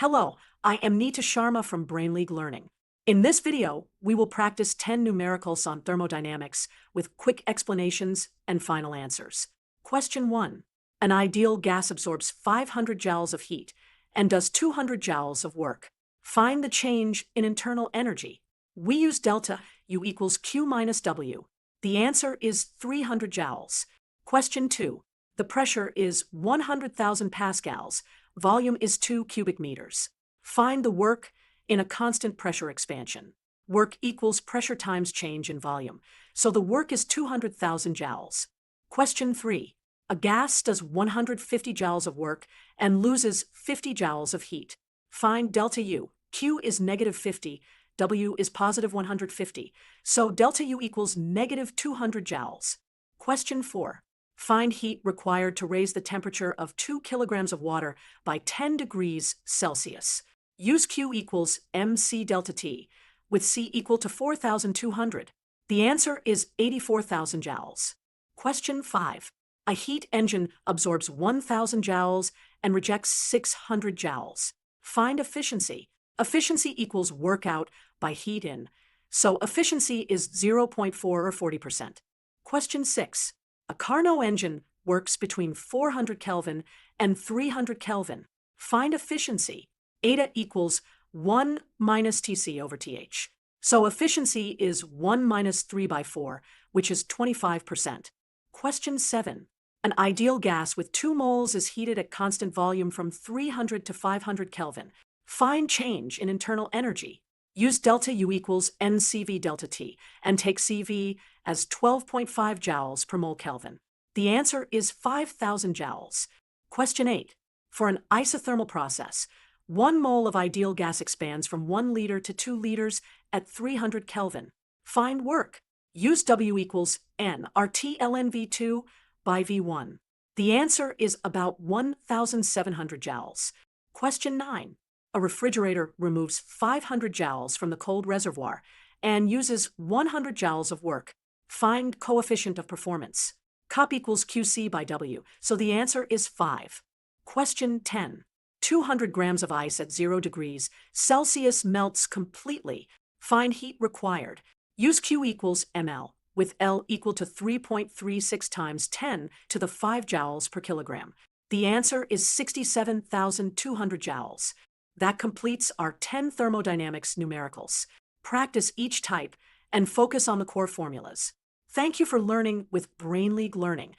Hello, I am Neeta Sharma from Brain League Learning. In this video, we will practice 10 numericals on thermodynamics with quick explanations and final answers. Question 1. An ideal gas absorbs 500 joules of heat and does 200 joules of work. Find the change in internal energy. We use delta U equals Q minus W. The answer is 300 joules. Question 2. The pressure is 100,000 pascals. Volume is 2 cubic meters. Find the work in a constant pressure expansion. Work equals pressure times change in volume, so the work is 200,000 joules. Question 3. A gas does 150 joules of work and loses 50 joules of heat. Find delta U. Q is negative 50, W is positive 150, so delta U equals negative 200 joules. Question 4. Find heat required to raise the temperature of 2 kilograms of water by 10 degrees Celsius. Use Q equals mc delta T, with C equal to 4,200. The answer is 84,000 joules. Question 5. A heat engine absorbs 1,000 joules and rejects 600 joules. Find efficiency. Efficiency equals work out by heat in, so efficiency is 0.4 or 40%. Question 6. A Carnot engine works between 400 Kelvin and 300 Kelvin. Find efficiency. Eta equals 1 minus Tc over Th. So efficiency is 1 minus 3 by 4, which is 25%. Question 7. An ideal gas with 2 moles is heated at constant volume from 300 to 500 Kelvin. Find change in internal energy. Use delta U equals NCV delta T and take CV as 12.5 joules per mole Kelvin. The answer is 5,000 joules. Question 8. For an isothermal process, 1 mole of ideal gas expands from 1 liter to 2 liters at 300 Kelvin. Find work. Use W equals N RT ln V2 by V1. The answer is about 1,700 joules. Question 9. A refrigerator removes 500 joules from the cold reservoir and uses 100 joules of work. Find coefficient of performance. COP equals QC by W, so the answer is 5. Question 10. 200 grams of ice at 0 degrees Celsius melts completely. Find heat required. Use Q equals ml, with L equal to 3.36 times 10 to the 5 joules per kilogram. The answer is 67,200 joules. That completes our 10 thermodynamics numericals. Practice each type and focus on the core formulas. Thank you for learning with Brain League Learning.